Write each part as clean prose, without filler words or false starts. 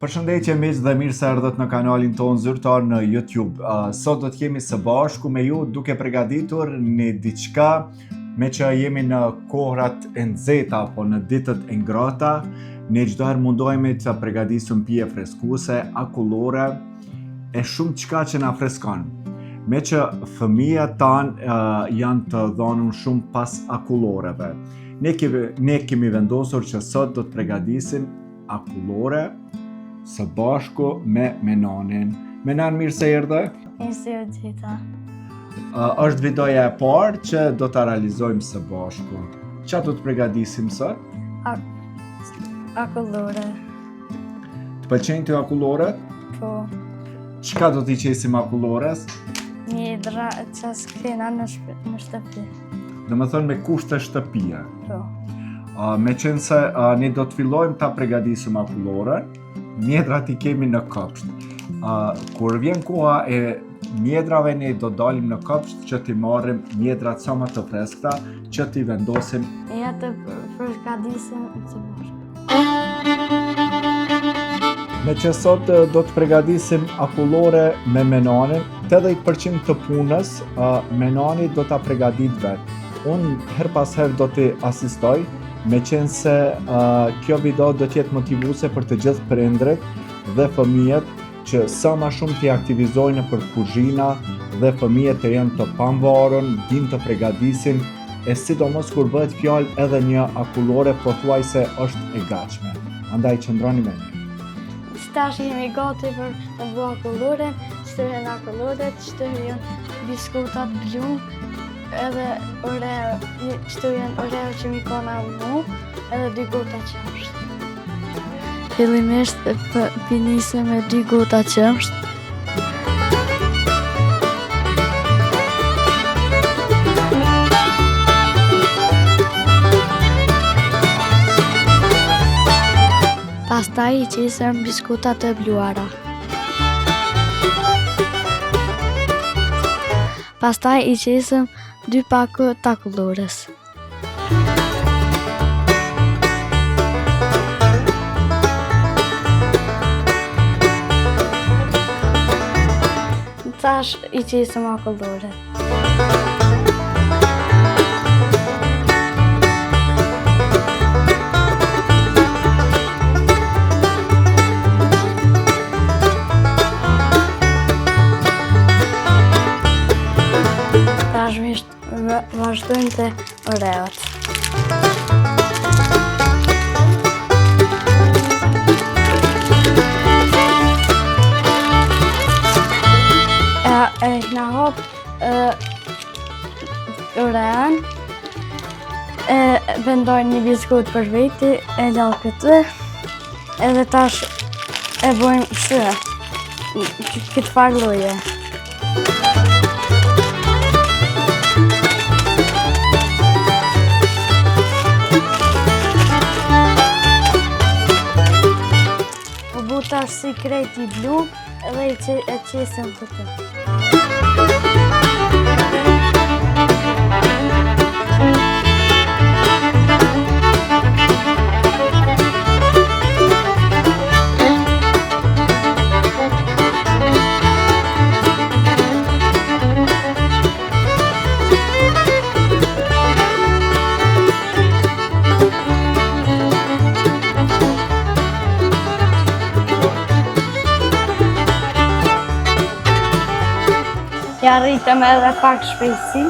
Përshëndetje miq dhe mirë se erdhët në kanalin tonë zyrtar në YouTube. Sot do të jemi së bashku me ju duke përgatitur një diçka me që jemi në kohrat e nxehta apo në ditët e ngrata. Ne çdo herë mundohemi të përgatisim pije freskuese, akullore e shumë çka që na freskon. Me që fëmijët tanë janë të dhënur shumë pas akulloreve. Ne kemi vendosur që sot do të përgatisim akullore së bashku me Menanin. Menan, mirë se erdhe. Mirë se u gjeta. Është videoja e parë që do ta realizojmë së bashku. Çfarë do të përgatisim sot? Akullore. Të pëlqejnë ty akulloret? Po, Çka do t'i qesim akullores? mjedra që s'kena në shtëpi. Do të thonë me kushte shtëpie. Po, Me qenë se ne do të fillojmë ta përgatisim akulloren, mjedrat i kemi në kopsht. Kur vjen koha e mjedrave, ne do dalim në kopsht që t'i marrim mjedrat sa më të freskëta, që t'i vendosim. ja të përgatisim së bashku. Me që sot do të përgatisim akullore me Menanin, 80% të punës Menani do ta përgatit vetë. Unë her pas herë do t'i asistoj, me qenë se kjo video do t'jetë motivuese për të gjithë prindrit dhe fëmijët që sa më shumë t'i aktivizojnë për kuzhina dhe fëmijët të jenë të pamvarur, din të përgatisin, e sidomos kur bëhet fjalë edhe një akullore pothuajse është e gatshme. Andaj qëndroni me ne. Tash jemi gati për të bërë akullore, shtohen akulloret, shtohen biskutat blu, edhe shtohen oreo që mi kona mu, edhe 2 gota qëmsht. Fillimisht pinisim me 2 gota qëmsht. Pastaj i qesëm biskutat e bluara. Pastaj i qesëm 2 pakë të akullores. Tash i qesëm akullore. Vazhdojmë të oreot. Na hop oreon, vendoj një biskut për veti, e lallë këtë, edhe tash e bojmë shë, këtë farë lloje. Tash si krejt i blu edhe e qesëm këtë. Ja rritëm edhe pak shpejtësi.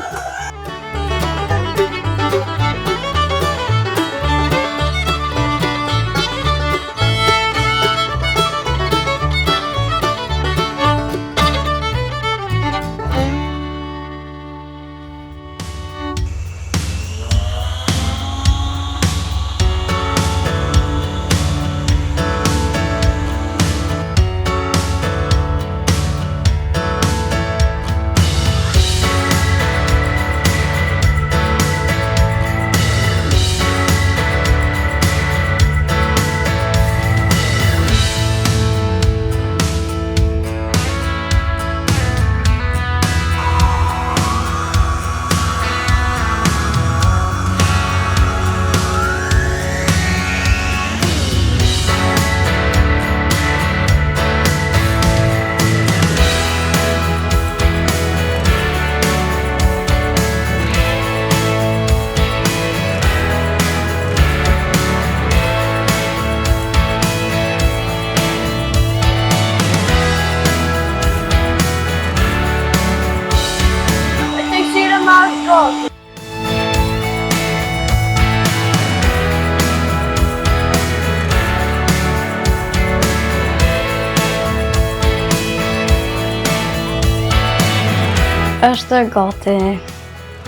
Është gati.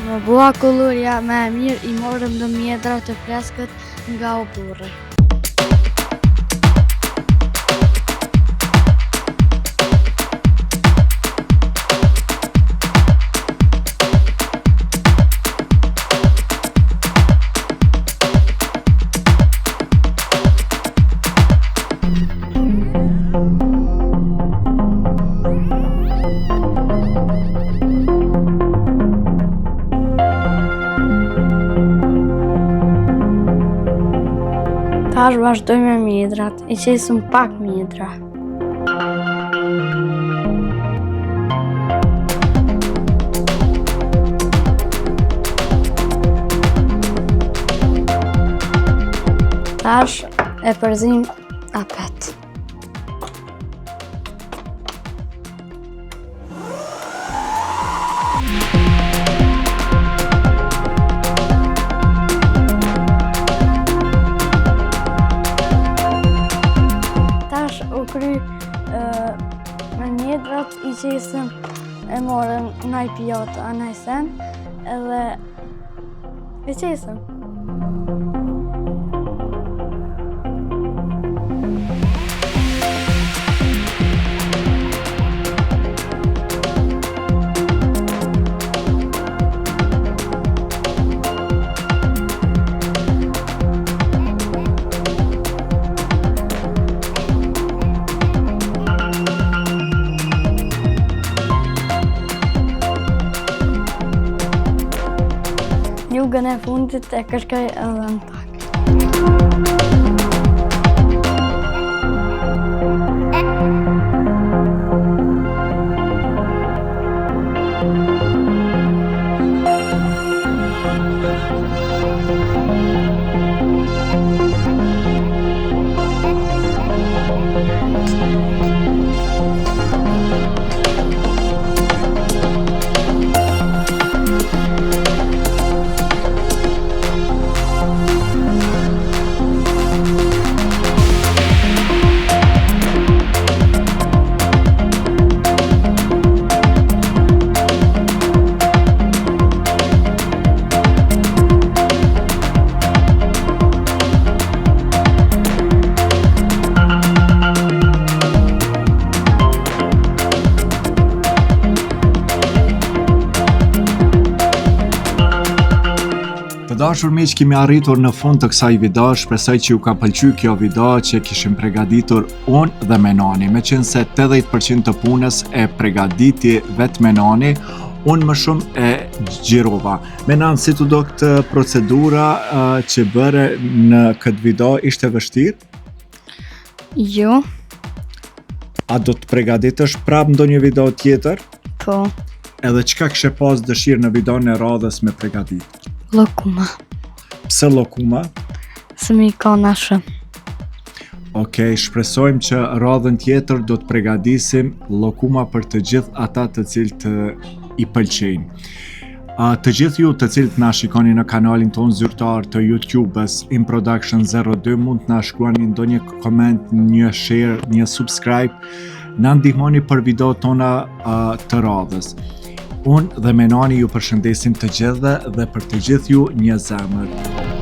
Në bua kulluria me e mirë i morëm në mjedra të freskët nga u burri. Tash vazhdojmë me mjedrat, i qesëm pak mjedra. Tash e përzim apet. U kry me mjedrat i qesëm e morëm naj pijatë a naj sen edhe e qesëm. Jugën e fundit e kërkoj edhe në pak. Dashur miq, kemi arritur në fund të kësaj video. Shpresoj që ju ka pëlqyer kjo video që kishim përgatitur unë dhe Menoni. Meqense 80% të punës e përgatiti vetë Menoni, unë më shumë e xhirova. Menon, si tu do këtë procedura që bëre në këtë video ishte vështirë? Jo. A do të përgatitesh prapë ndonjë video tjetër? Po. Edhe çka kishe pas dëshirë në videon e radhës me përgatitur? Lokuma. Pse lokuma? Se mi ka nashë. Okej, shpresojmë që radhën tjetër do të përgatisim lokuma për të gjithë ata të cilët i pëlqejnë. Të gjithë ju të cilët na shikoni në kanalin ton zyrtar të YouTube-s InProduction 02 mund të na shkruani ndonjë koment, një share, një subscribe, na ndihmoni për video tona të radhës. Unë dhe Menoni ju përshëndesim të gjithë dhe për të gjithë ju një zemër.